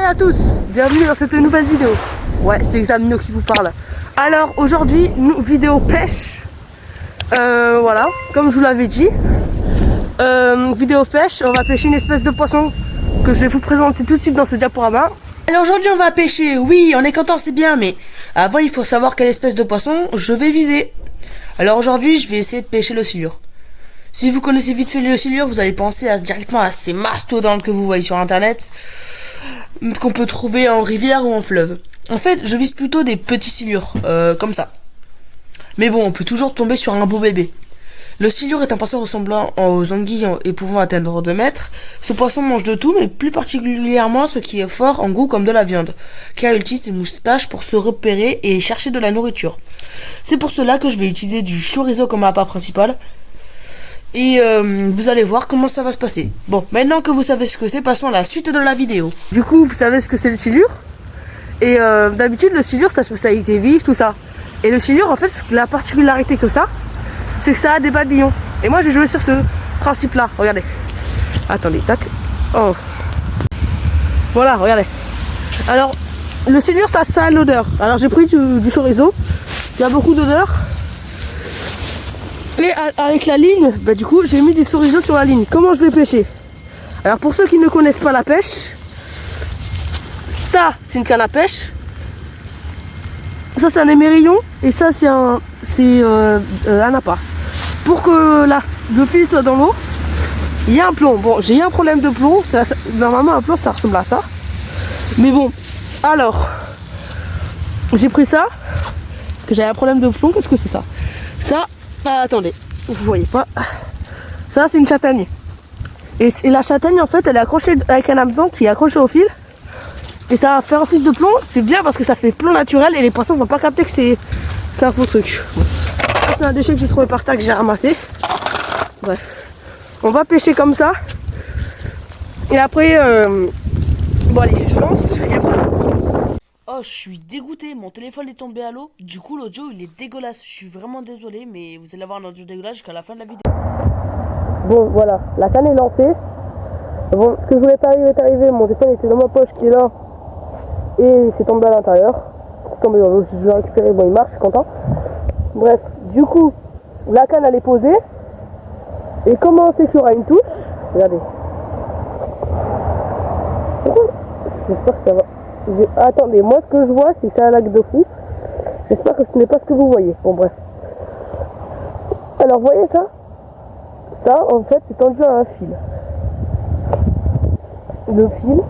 à tous, bienvenue dans cette nouvelle vidéo. Ouais, c'est Examino qui vous parle. Alors aujourd'hui, vidéo pêche. Voilà, comme je vous l'avais dit. Vidéo pêche, on va pêcher une espèce de poisson que je vais vous présenter tout de suite dans ce diaporama. Alors aujourd'hui on va pêcher, oui on est content c'est bien, mais avant il faut savoir quelle espèce de poisson je vais viser. Alors aujourd'hui je vais essayer de pêcher le silure. Si vous connaissez vite fait le silure, vous allez penser directement à ces mastodontes que vous voyez sur internet, qu'on peut trouver en rivière ou en fleuve. En fait je vise plutôt des petits silures, comme ça. Mais bon, on peut toujours tomber sur un beau bébé. Le silure est un poisson ressemblant aux anguilles et pouvant atteindre 2 mètres. Ce poisson mange de tout, mais plus particulièrement ce qui est fort en goût comme de la viande, car il utilise ses moustaches pour se repérer et chercher de la nourriture. C'est pour cela que je vais utiliser du chorizo comme appât principal. Et vous allez voir comment ça va se passer. Bon, maintenant que vous savez ce que c'est, passons à la suite de la vidéo. Du coup, vous savez ce que c'est le silure. Et d'habitude, le silure, ça se spécialité vive, tout ça. Et le silure, en fait, la particularité que ça, c'est que ça a des babillons. Et moi j'ai joué sur ce principe là, regardez. Attendez, tac. Oh. Voilà, regardez. Alors, le silure ça a l'odeur. Alors j'ai pris du chorizo. Il y a beaucoup d'odeur. Et avec la ligne, bah, du coup j'ai mis du chorizo sur la ligne. Comment je vais pêcher? Alors pour ceux qui ne connaissent pas la pêche, ça c'est une canne à pêche. Ça c'est un émerillon. Et ça c'est un appât. Pour que le fil soit dans l'eau, il y a un plomb. Bon, j'ai eu un problème de plomb. Normalement, un plomb, ça ressemble à ça. Mais bon, alors, j'ai pris ça. Parce que j'avais un problème de plomb. Qu'est-ce que c'est ça? Ça, attendez, vous voyez pas. Ça, c'est une châtaigne. Et la châtaigne, en fait, elle est accrochée avec un hameçon qui est accroché au fil. Et ça va faire office de plomb. C'est bien parce que ça fait plomb naturel et les poissons vont pas capter que c'est un faux truc. C'est un déchet que j'ai trouvé par terre que j'ai ramassé. Bref, on va pêcher comme ça. Et après, bon allez, je lance. Et après... Oh, je suis dégoûté. Mon téléphone est tombé à l'eau. Du coup, l'audio il est dégueulasse. Je suis vraiment désolé, mais vous allez avoir un audio dégueulasse jusqu'à la fin de la vidéo. Bon, voilà, la canne est lancée. Bon, ce que je voulais pas arriver est arrivé. Mon téléphone était dans ma poche qui est là. Et il s'est tombé à l'intérieur. C'est tombé dans l'eau. Je l'ai récupéré. Bon, il marche, je suis content. Bref, du coup, la canne elle est posée. Et comment c'est sur une touche? Regardez. J'espère que ça va. Attendez, moi ce que je vois c'est que c'est un lac de fou. J'espère que ce n'est pas ce que vous voyez. Bon bref. Alors vous voyez ça? Ça en fait c'est tendu à un fil. Le fil,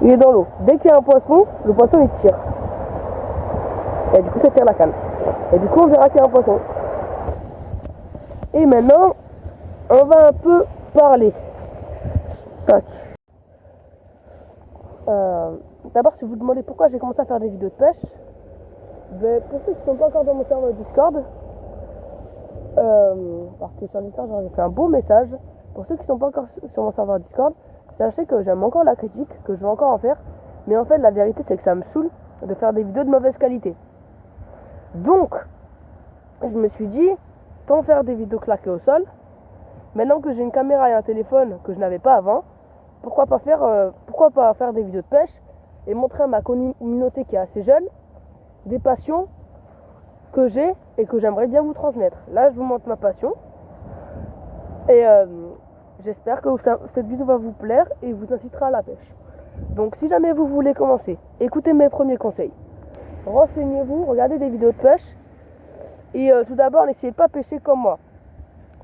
il est dans l'eau. Dès qu'il y a un poisson, le poisson il tire. Et du coup ça tire la canne. Et du coup on verra qu'il y a un poisson. Et maintenant, on va un peu parler. Tac. D'abord, si vous vous demandez pourquoi j'ai commencé à faire des vidéos de pêche, ben, pour ceux qui ne sont pas encore dans mon serveur Discord, parce que sur Discord j'ai fait un beau message. Pour ceux qui ne sont pas encore sur mon serveur Discord, sachez que j'aime encore la critique, que je vais encore en faire. Mais en fait, la vérité, c'est que ça me saoule de faire des vidéos de mauvaise qualité. Donc, je me suis dit, tant faire des vidéos claquées au sol. Maintenant que j'ai une caméra et un téléphone que je n'avais pas avant, pourquoi pas faire des vidéos de pêche et montrer à ma communauté qui est assez jeune des passions que j'ai et que j'aimerais bien vous transmettre. Là, je vous montre ma passion et j'espère que cette vidéo va vous plaire et vous incitera à la pêche. Donc, si jamais vous voulez commencer, écoutez mes premiers conseils. Renseignez-vous, regardez des vidéos de pêche et tout d'abord, n'essayez pas de pêcher comme moi.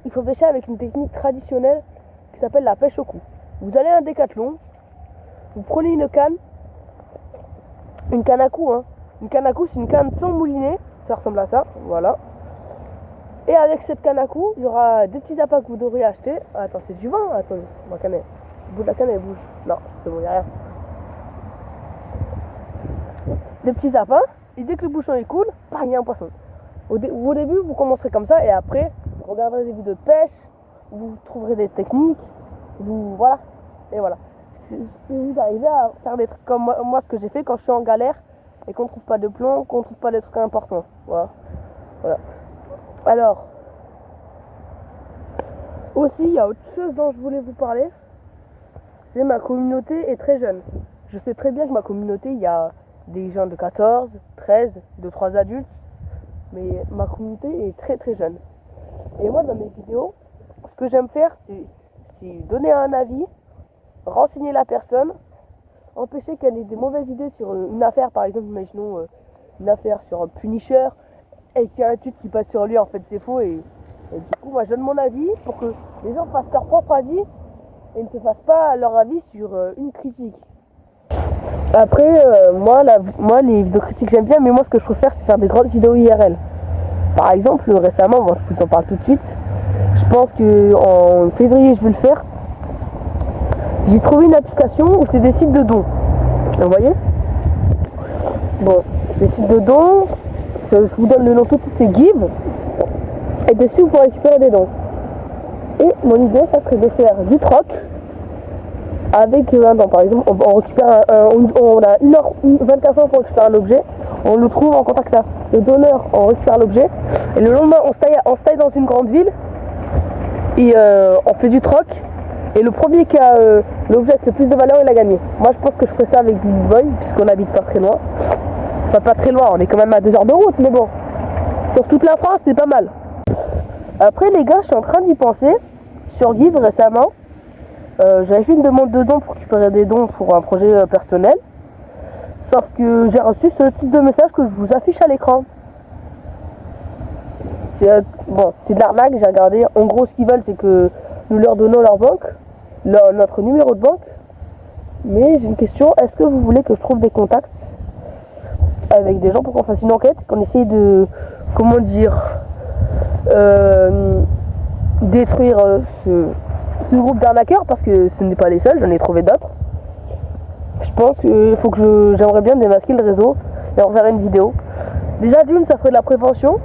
Il faut pêcher avec une technique traditionnelle qui s'appelle la pêche au cou. Vous allez à un décathlon, vous prenez une canne à cou, hein. Une canne à cou, c'est une canne sans moulinet, ça ressemble à ça, voilà. Et avec cette canne à cou, il y aura des petits appâts que vous devriez acheter. Attends, c'est du vin, attendez, le bout de la canne elle bouge. Non, c'est bon, il n'y a rien. Des petits appâts, et dès que le bouchon il coule, il y a un poisson. Au début, vous commencerez comme ça, et après, vous regarderez des vidéos de pêche, vous trouverez des techniques, voilà, et voilà. Si vous arrivez à faire des trucs comme moi ce que j'ai fait quand je suis en galère, et qu'on trouve pas de plomb, qu'on trouve pas des trucs importants, voilà. Alors, aussi, il y a autre chose dont je voulais vous parler, c'est ma communauté est très jeune. Je sais très bien que ma communauté, il y a des gens de 14, 13, 2-3 adultes, mais ma communauté est très très jeune. Et moi, dans mes vidéos, ce que j'aime faire, c'est donner un avis, renseigner la personne, empêcher qu'elle ait des mauvaises idées sur une affaire. Par exemple, imaginons une affaire sur un Punisher et qu'il y a un tweet qui passe sur lui, en fait c'est faux, et du coup moi je donne mon avis pour que les gens fassent leur propre avis et ne se fassent pas leur avis sur une critique. Après moi les vidéos critiques j'aime bien, mais moi ce que je préfère c'est faire des grandes vidéos IRL. Par exemple récemment, bon, je vous en parle tout de suite, je pense qu'en février je vais le faire. J'ai trouvé une application où c'est des sites de dons. Vous voyez? Bon, les sites de dons, je vous donne le nom tout de suite, c'est Give. Et dessus vous pourrez récupérer des dons. Et mon idée ça serait de faire du troc avec un don. Par exemple, on récupère on a 1h24 pour récupérer un objet, on le trouve en contact là. Le donneur, on récupère l'objet, et le lendemain on se taille dans une grande ville et on fait du troc. Et le premier qui a l'objet avec le plus de valeur, il a gagné. Moi je pense que je ferai ça avec Good Boy, puisqu'on habite pas très loin. Enfin pas très loin, on est quand même à 2 heures de route, mais bon. Sur toute la France, c'est pas mal. Après les gars, je suis en train d'y penser. Sur Give récemment, j'avais fait une demande de dons pour récupérer des dons pour un projet personnel. Sauf que j'ai reçu ce type de message que je vous affiche à l'écran. C'est bon, c'est de l'arnaque, j'ai regardé. En gros, ce qu'ils veulent, c'est que nous leur donnons leur banque, notre numéro de banque. Mais j'ai une question, est-ce que vous voulez que je trouve des contacts avec des gens pour qu'on fasse une enquête, qu'on essaye de, comment dire, détruire ce groupe d'arnaqueurs, parce que ce n'est pas les seuls, j'en ai trouvé d'autres. Je pense qu'il faut que j'aimerais bien démasquer le réseau et en faire une vidéo. Déjà d'une, ça ferait de la prévention,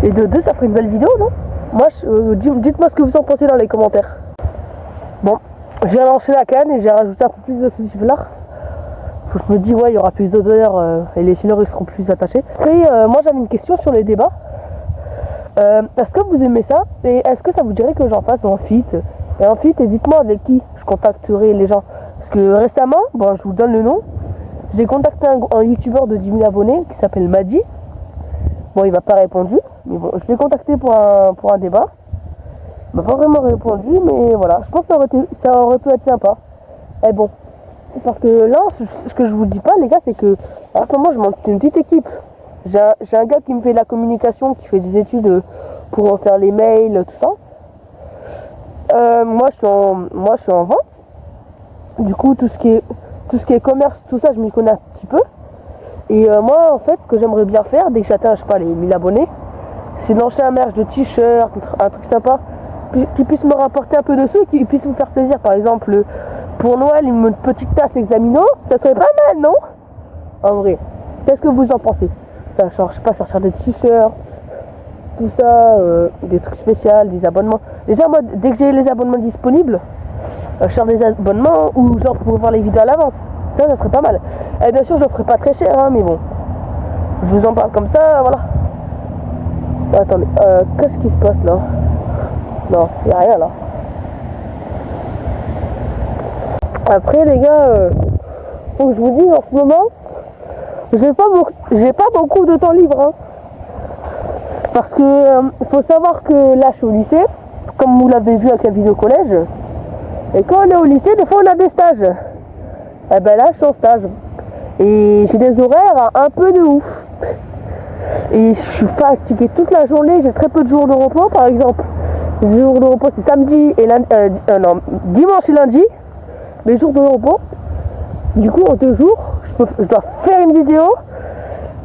et de deux, ça ferait une belle vidéo, non? Moi, dites-moi ce que vous en pensez dans les commentaires. Bon, j'ai lancé la canne et j'ai rajouté un peu plus de là. Je me dis, ouais, il y aura plus d'odeur et les signaux ils seront plus attachés. Après, moi j'avais une question sur les débats. Est-ce que vous aimez ça? Et est-ce que ça vous dirait que j'en fasse en feat? Et en feat, et dites-moi avec qui je contacterai les gens. Parce que récemment, bon, je vous donne le nom, j'ai contacté un youtubeur de 10 000 abonnés qui s'appelle Madi. Bon, il m'a pas répondu, mais bon, je l'ai contacté pour un débat. Il m'a pas vraiment répondu, mais voilà, je pense que ça aurait pu être sympa. Et bon, parce que là, ce que je vous dis pas, les gars, c'est que à ce moment, je monte une petite équipe. J'ai un gars qui me fait de la communication, qui fait des études pour faire les mails, tout ça. Moi, je suis en vente. Du coup, tout ce qui est commerce, tout ça, je m'y connais un petit peu. Et moi, en fait, ce que j'aimerais bien faire, dès que j'atteins, je sais pas, les 1000 abonnés, c'est de lancer un merch de t-shirt, un truc sympa, qui puisse me rapporter un peu de sous et qui puisse me faire plaisir. Par exemple, pour Noël, une petite tasse Examino, ça serait pas mal, non? En vrai, qu'est-ce que vous en pensez? Ça, genre, je sais pas, sortir des t-shirts, tout ça, des trucs spéciaux, des abonnements. Déjà, moi, dès que j'ai les abonnements disponibles, je sors des abonnements ou genre pour voir les vidéos à l'avance. Ça serait pas mal. Et bien sûr, je le ferai pas très cher, hein, mais bon. Je vous en parle comme ça, voilà. Attendez, qu'est-ce qui se passe là? Non, y a rien là. Après, les gars, faut que je vous dise en ce moment, j'ai pas beaucoup de temps libre, hein. Parce que faut savoir que là, je suis au lycée, comme vous l'avez vu avec la vidéo collège. Et quand on est au lycée, des fois on a des stages. Et ben là, je suis en stage. Et j'ai des horaires un peu de ouf. Et je suis fatiguée toute la journée, j'ai très peu de jours de repos. Par exemple, les jours de repos c'est samedi et dimanche et lundi. Les jours de repos. Du coup, en 2 jours, je dois faire une vidéo,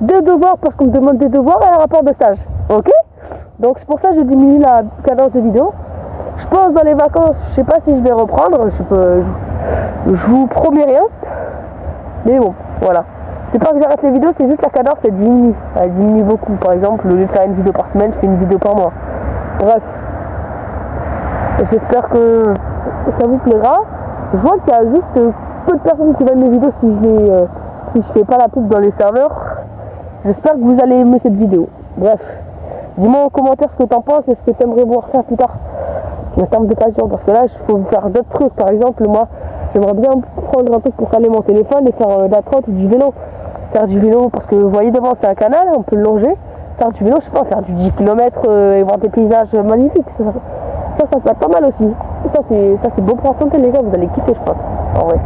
2 devoirs parce qu'on me demande des devoirs et un rapport de stage. Ok? Donc c'est pour ça que j'ai diminué la cadence de vidéo. Je pense dans les vacances, je sais pas si je vais reprendre, je vous promets rien. Mais bon, voilà. C'est pas que j'arrête les vidéos, c'est juste la cadence elle diminue. Elle diminue beaucoup. Par exemple, au lieu de faire une vidéo par semaine, je fais une vidéo par mois. Bref. Et j'espère que ça vous plaira. Je vois qu'il y a juste peu de personnes qui voient mes vidéos si je fais pas la pub dans les serveurs. J'espère que vous allez aimer cette vidéo. Bref. Dis-moi en commentaire ce que t'en penses et ce que t'aimerais voir faire plus tard. En termes de passion, parce que là, il faut faire d'autres trucs. Par exemple, moi, J'aimerais bien prendre un truc pour caler mon téléphone et faire de la trotte ou du vélo. Faire du vélo parce que vous voyez devant c'est un canal, on peut le longer. Faire du vélo, je sais pas, faire du 10 km et voir des paysages magnifiques. Ça peut être pas mal aussi. Ça c'est beau pour la santé les gars, vous allez kiffer je pense. En vrai.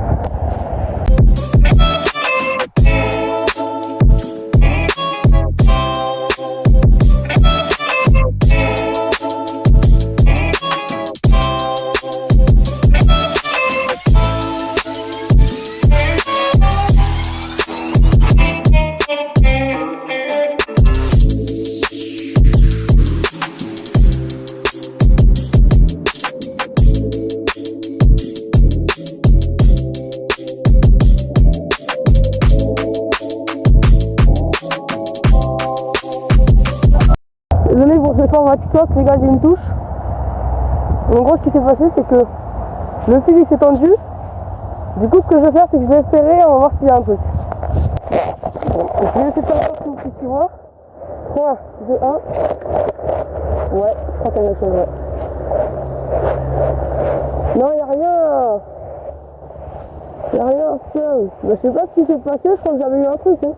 Désolé pour cette forme à TikTok, les gars, j'ai une touche. En gros, ce qui s'est passé, c'est que le fil s'est tendu. Du coup, ce que je vais faire, c'est que je vais espérer, on va voir s'il y a un truc. Bon, je vais laisser faire un truc ici, voir. 3, 2, 1. Ouais, je crois qu'il y a quelque chose, ouais. Non, il n'y a rien. Il n'y a rien, seul. Mais je sais pas ce qui s'est passé, je crois que j'avais eu un truc, hein.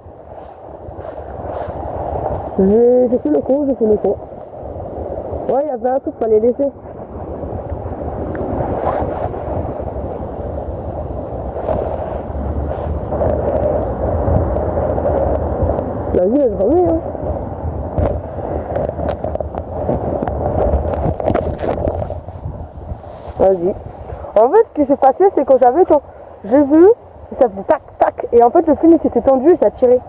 J'ai fait le con, Ouais, il y avait un truc, fallait laisser. Vas-y, je remets, hein. Vas-y. En fait, ce qui s'est passé, c'est que j'avais j'ai vu, ça faisait tac, tac, et en fait, le film s'était tendu et ça a tiré.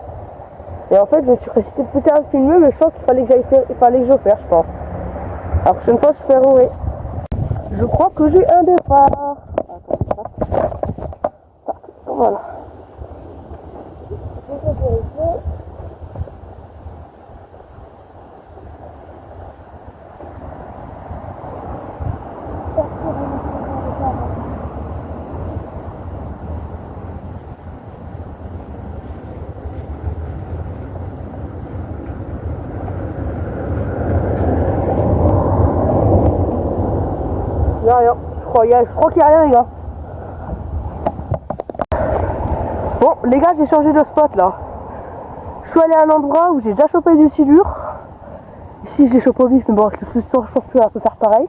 Et en fait, je me suis récité putain à filmer, mais je pense qu'il fallait que je fasse, je pense. La prochaine fois, je ferai. Je crois que j'ai un départ. Attends, voilà. Il n'y a rien. Je crois qu'il n'y a rien, les gars. Bon, les gars, j'ai changé de spot là. Je suis allé à un endroit où j'ai déjà chopé du silure. Ici, j'ai chopé au vif, mais bon, je suis sûr que ça peut faire pareil.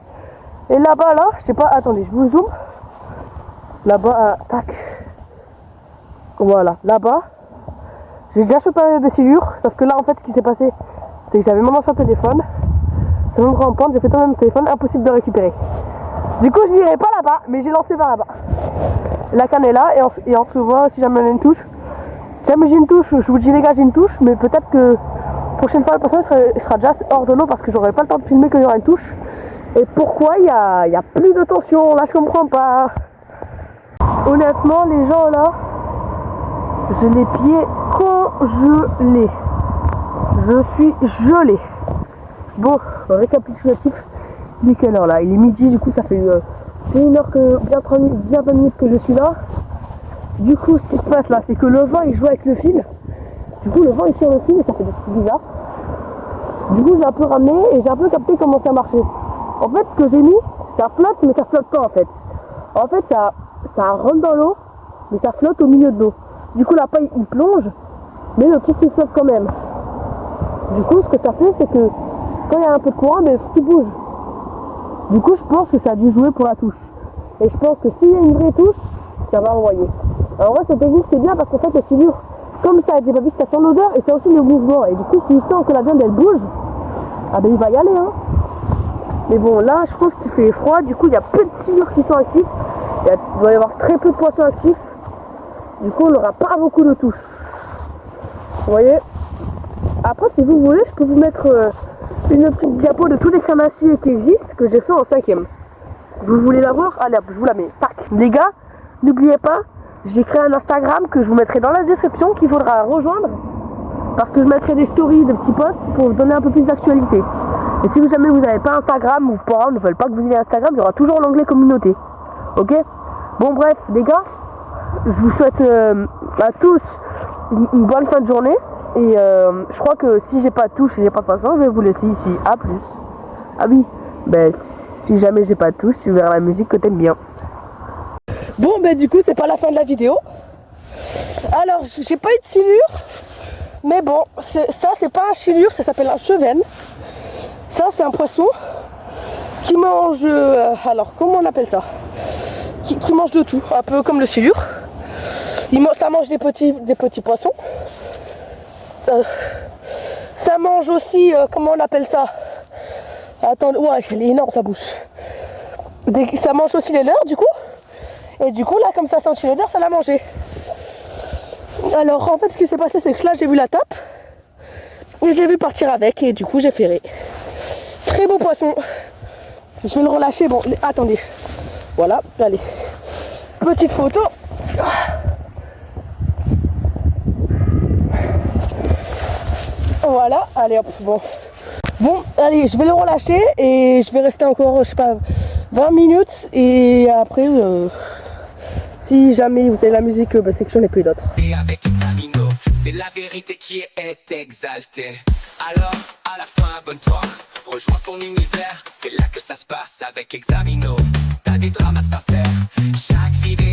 Et là-bas, là, je sais pas, attendez, je vous zoome. Là-bas, tac. Voilà, là-bas. J'ai déjà chopé des silures. Sauf que là, en fait, ce qui s'est passé, c'est que j'avais mon ancien téléphone. C'est mon grand pente, j'ai fait tomber mon téléphone, impossible de récupérer. Du coup, je n'irai pas là-bas, mais j'ai lancé vers là-bas. La canne est là, et on se voit si jamais on a une touche. Si jamais j'ai une touche, je vous dis les gars, j'ai une touche, mais peut-être que prochaine fois, la personne sera déjà hors de l'eau parce que j'aurai pas le temps de filmer qu'il y aura une touche. Et pourquoi il y a plus de tension, là je comprends pas. Honnêtement, les gens là, j'ai les pieds congelés. Je suis gelé. Bon, récapitulatif. Il est quelle heure là? Il est midi, du coup ça fait une heure que bien 20 minutes que je suis là. Du coup, ce qui se passe là, c'est que le vent il joue avec le fil. Du coup, le vent il tire le fil et ça fait des trucs bizarres. Du coup, j'ai un peu ramené et j'ai un peu capté comment ça marchait. En fait, ce que j'ai mis, ça flotte, mais ça flotte pas en fait. En fait, ça rentre dans l'eau, mais ça flotte au milieu de l'eau. Du coup, la paille il plonge, mais le truc il flotte quand même. Du coup, ce que ça fait, c'est que quand il y a un peu de courant, mais le truc il bouge. Du coup, je pense que ça a dû jouer pour la touche. Et je pense que s'il y a une vraie touche, ça va envoyer. Alors, en vrai, cette technique, c'est bien parce qu'en fait, le silure, comme ça a des papilles, ça sent l'odeur et ça aussi le mouvement. Et du coup, s'il sent que la viande, elle bouge, ah ben il va y aller, hein. Mais bon, là, je pense qu'il fait froid. Du coup, il y a peu de silures qui sont actifs. Il doit y avoir très peu de poissons actifs. Du coup, on n'aura pas beaucoup de touches. Vous voyez? Après, si vous voulez, je peux vous mettre une petite diapo de tous les carnassiers qui existent que j'ai fait en 5ème. Vous voulez la voir? Allez hop, je vous la mets. Tac. Les gars, n'oubliez pas, j'ai créé un Instagram que je vous mettrai dans la description qu'il faudra rejoindre. Parce que je mettrai des stories, des petits posts pour vous donner un peu plus d'actualité. Et si jamais vous n'avez pas Instagram ou parents ne veulent pas que vous ayez Instagram, il y aura toujours l'onglet communauté. Ok? Bon bref, les gars, je vous souhaite à tous une bonne fin de journée. Et je crois que si j'ai pas de touche et j'ai pas de poisson, je vais vous laisser ici. A plus. Ah oui, ben si jamais j'ai pas de touche, tu verras la musique que t'aimes bien. Bon, ben du coup, c'est pas la fin de la vidéo. Alors, j'ai pas eu de silure. Mais bon, ça, c'est pas un silure, ça s'appelle un chevenne. Ça, c'est un poisson qui mange... alors, comment on appelle ça, qui mange de tout, un peu comme le silure. Ça mange des petits poissons. Ça mange aussi, comment on appelle ça? Attends, ouais, elle est énorme sa bouche. Ça mange aussi les leurres du coup. Et du coup là, comme ça sent une odeur, ça l'a mangé. Alors en fait ce qui s'est passé, c'est que là j'ai vu la tape. Et je l'ai vu partir avec et du coup j'ai ferré. Très beau poisson. Je vais le relâcher, bon, attendez. Voilà, allez. Petite photo. Voilà, allez hop, bon. Bon, allez, je vais le relâcher et je vais rester encore, je sais pas, 20 minutes et après, si jamais vous avez la musique, bah, c'est que j'en ai plus d'autres. Et avec Examino, c'est la vérité qui est exaltée. Alors, à la fin, abonne-toi, rejoins son univers, c'est là que ça se passe avec Examino. T'as des dramas sincères, chaque vidéo